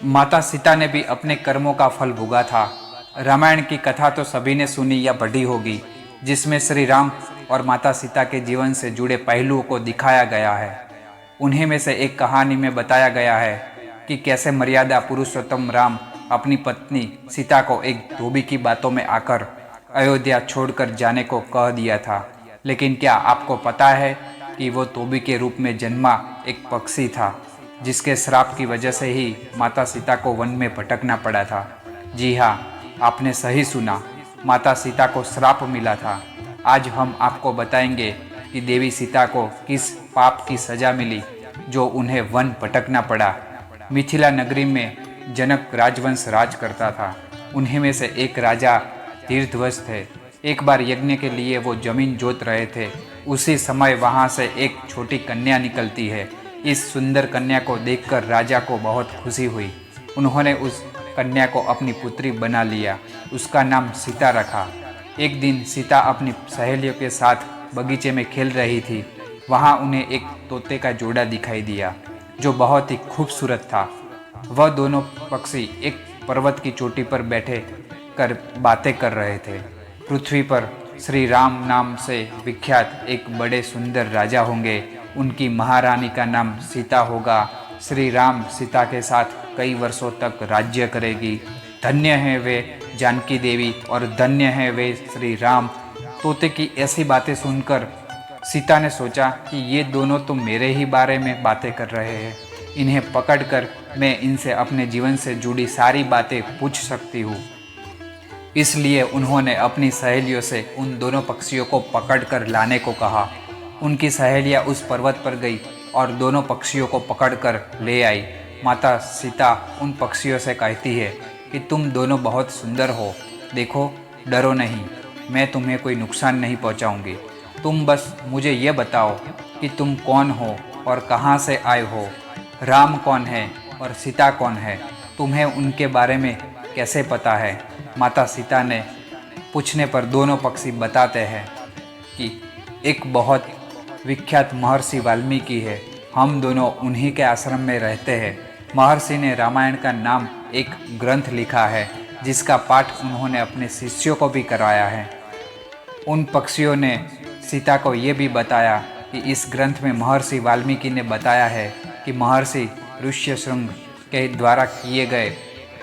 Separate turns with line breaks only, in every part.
माता सीता ने भी अपने कर्मों का फल भोगा था। रामायण की कथा तो सभी ने सुनी या पढ़ी होगी, जिसमें श्री राम और माता सीता के जीवन से जुड़े पहलुओं को दिखाया गया है। उन्हीं में से एक कहानी में बताया गया है कि कैसे मर्यादा पुरुषोत्तम राम अपनी पत्नी सीता को एक धोबी की बातों में आकर अयोध्या छोड़कर जाने को कह दिया था। लेकिन क्या आपको पता है कि वो धोबी के रूप में जन्मा एक पक्षी था, जिसके श्राप की वजह से ही माता सीता को वन में भटकना पड़ा था। जी हाँ, आपने सही सुना, माता सीता को श्राप मिला था। आज हम आपको बताएंगे कि देवी सीता को किस पाप की सजा मिली जो उन्हें वन भटकना पड़ा। मिथिला नगरी में जनक राजवंश राज करता था। उन्हीं में से एक राजा तीर्थध्वज थे। एक बार यज्ञ के लिए वो जमीन जोत रहे थे। उसी समय वहाँ से एक छोटी कन्या निकलती है। इस सुंदर कन्या को देखकर राजा को बहुत खुशी हुई। उन्होंने उस कन्या को अपनी पुत्री बना लिया। उसका नाम सीता रखा। एक दिन सीता अपनी सहेलियों के साथ बगीचे में खेल रही थी। वहाँ उन्हें एक तोते का जोड़ा दिखाई दिया जो बहुत ही खूबसूरत था। वह दोनों पक्षी एक पर्वत की चोटी पर बैठे कर बातें कर रहे थे। पृथ्वी पर श्री राम नाम से विख्यात एक बड़े सुंदर राजा होंगे। उनकी महारानी का नाम सीता होगा। श्री राम सीता के साथ कई वर्षों तक राज्य करेगी। धन्य है वे जानकी देवी और धन्य है वे श्री राम। तोते की ऐसी बातें सुनकर सीता ने सोचा कि ये दोनों तो मेरे ही बारे में बातें कर रहे हैं। इन्हें पकड़कर मैं इनसे अपने जीवन से जुड़ी सारी बातें पूछ सकती हूँ। इसलिए उन्होंने अपनी सहेलियों से उन दोनों पक्षियों को पकड़कर लाने को कहा। उनकी सहेलियां उस पर्वत पर गई और दोनों पक्षियों को पकड़कर ले आई। माता सीता उन पक्षियों से कहती है कि तुम दोनों बहुत सुंदर हो। देखो, डरो नहीं, मैं तुम्हें कोई नुकसान नहीं पहुंचाऊंगी। तुम बस मुझे ये बताओ कि तुम कौन हो और कहाँ से आए हो। राम कौन है और सीता कौन है, तुम्हें उनके बारे में कैसे पता है। माता सीता ने पूछने पर दोनों पक्षी बताते हैं कि एक बहुत विख्यात महर्षि वाल्मीकि है। हम दोनों उन्हीं के आश्रम में रहते हैं। महर्षि ने रामायण का नाम एक ग्रंथ लिखा है, जिसका पाठ उन्होंने अपने शिष्यों को भी कराया है। उन पक्षियों ने सीता को ये भी बताया कि इस ग्रंथ में महर्षि वाल्मीकि ने बताया है कि महर्षि ऋष्यशृंग के द्वारा किए गए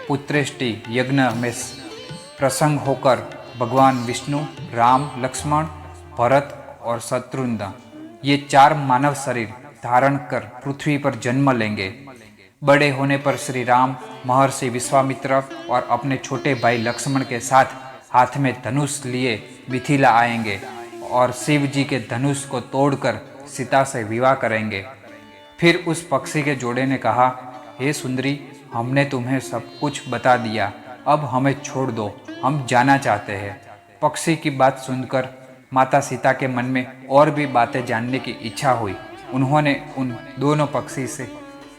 पुत्रेष्टि यज्ञ में प्रसंग होकर भगवान विष्णु, राम, लक्ष्मण, भरत और शत्रुघ्न ये 4 मानव शरीर धारण कर पृथ्वी पर जन्म लेंगे। बड़े होने पर श्री राम महर्षि विश्वामित्र और अपने छोटे भाई लक्ष्मण के साथ हाथ में धनुष लिए मिथिला आएंगे और शिव जी के धनुष को तोड़कर सीता से विवाह करेंगे। फिर उस पक्षी के जोड़े ने कहा, हे सुंदरी, हमने तुम्हें सब कुछ बता दिया, अब हमें छोड़ दो, हम जाना चाहते हैं। पक्षी की बात सुनकर माता सीता के मन में और भी बातें जानने की इच्छा हुई। उन्होंने उन दोनों पक्षी से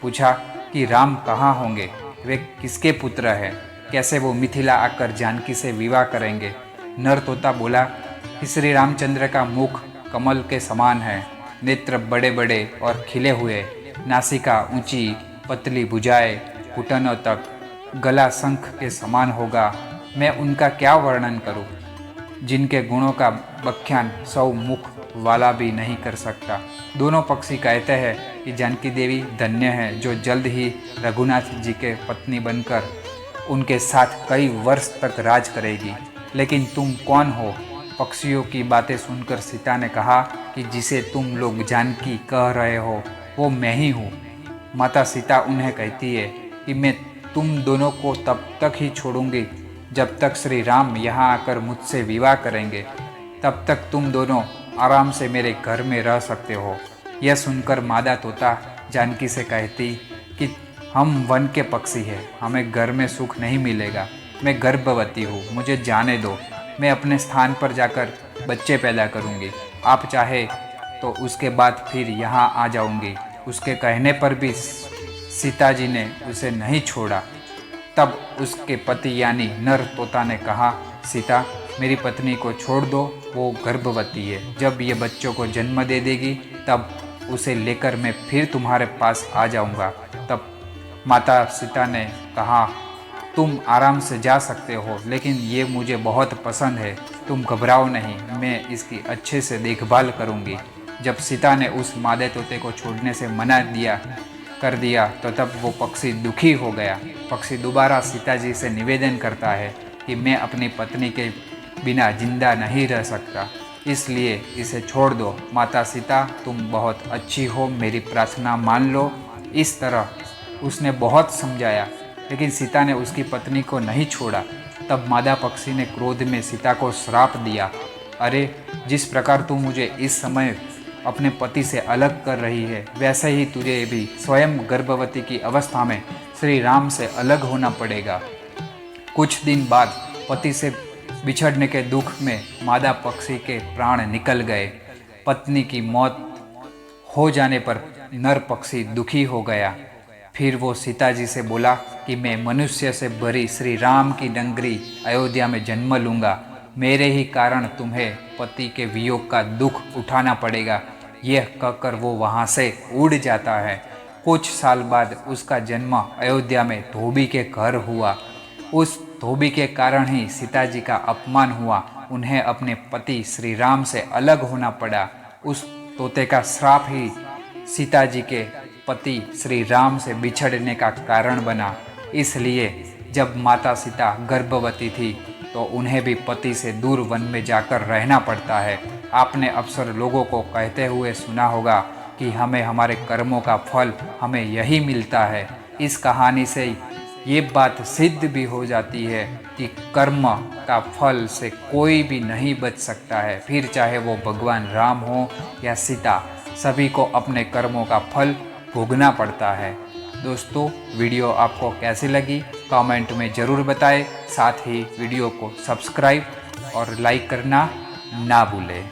पूछा कि राम कहाँ होंगे, वे किसके पुत्र हैं, कैसे वो मिथिला आकर जानकी से विवाह करेंगे। नर तोता बोला कि श्री रामचंद्र का मुख कमल के समान है, नेत्र बड़े बड़े और खिले हुए, नासिका ऊंची, पतली भुजाएं घुटनों तक, गला शंख के समान होगा। मैं उनका क्या वर्णन करूं, जिनके गुणों का व्याख्यान 100 मुख वाला भी नहीं कर सकता। दोनों पक्षी कहते हैं कि जानकी देवी धन्य है जो जल्द ही रघुनाथ जी के पत्नी बनकर उनके साथ कई वर्ष तक राज करेगी। लेकिन तुम कौन हो। पक्षियों की बातें सुनकर सीता ने कहा कि जिसे तुम लोग जानकी कह रहे हो वो मैं ही हूँ। माता सीता उन्हें कहती है कि मैं तुम दोनों को तब तक ही छोड़ूंगी जब तक श्री राम यहाँ आकर मुझसे विवाह करेंगे। तब तक तुम दोनों आराम से मेरे घर में रह सकते हो। यह सुनकर मादा तोता जानकी से कहती कि हम वन के पक्षी हैं, हमें घर में सुख नहीं मिलेगा। मैं गर्भवती हूँ, मुझे जाने दो, मैं अपने स्थान पर जाकर बच्चे पैदा करूँगी। आप चाहे तो उसके बाद फिर यहाँ आ जाऊँगी। उसके कहने पर भी सीता जी ने उसे नहीं छोड़ा। तब उसके पति यानी नर तोता ने कहा, सीता, मेरी पत्नी को छोड़ दो, वो गर्भवती है। जब ये बच्चों को जन्म दे देगी तब उसे लेकर मैं फिर तुम्हारे पास आ जाऊंगा। तब माता सीता ने कहा, तुम आराम से जा सकते हो, लेकिन ये मुझे बहुत पसंद है, तुम घबराओ नहीं, मैं इसकी अच्छे से देखभाल करूँगी। जब सीता ने उस मादे तोते को छोड़ने से मना कर दिया तो तब वो पक्षी दुखी हो गया। पक्षी दोबारा सीता जी से निवेदन करता है कि मैं अपनी पत्नी के बिना जिंदा नहीं रह सकता, इसलिए इसे छोड़ दो। माता सीता, तुम बहुत अच्छी हो, मेरी प्रार्थना मान लो। इस तरह उसने बहुत समझाया, लेकिन सीता ने उसकी पत्नी को नहीं छोड़ा। तब मादा पक्षी ने क्रोध में सीता को श्राप दिया, अरे जिस प्रकार तू मुझे इस समय अपने पति से अलग कर रही है, वैसे ही तुझे भी स्वयं गर्भवती की अवस्था में श्री राम से अलग होना पड़ेगा। कुछ दिन बाद पति से बिछड़ने के दुख में मादा पक्षी के प्राण निकल गए। पत्नी की मौत हो जाने पर नर पक्षी दुखी हो गया। फिर वो सीता जी से बोला कि मैं मनुष्य से भरी श्री राम की नगरी अयोध्या में जन्म लूँगा, मेरे ही कारण तुम्हें पति के वियोग का दुख उठाना पड़ेगा। यह कहकर वो वहाँ से उड़ जाता है। कुछ साल बाद उसका जन्म अयोध्या में धोबी के घर हुआ। उस धोबी के कारण ही सीता जी का अपमान हुआ, उन्हें अपने पति श्री राम से अलग होना पड़ा। उस तोते का श्राप ही सीता जी के पति श्री राम से बिछड़ने का कारण बना। इसलिए जब माता सीता गर्भवती थी तो उन्हें भी पति से दूर वन में जाकर रहना पड़ता है। आपने अक्सर लोगों को कहते हुए सुना होगा कि हमें हमारे कर्मों का फल हमें यही मिलता है। इस कहानी से ये बात सिद्ध भी हो जाती है कि कर्म का फल से कोई भी नहीं बच सकता है, फिर चाहे वो भगवान राम हो या सीता, सभी को अपने कर्मों का फल भोगना पड़ता है। दोस्तों, वीडियो आपको कैसी लगी कमेंट में ज़रूर बताएं। साथ ही वीडियो को सब्सक्राइब और लाइक करना ना भूलें।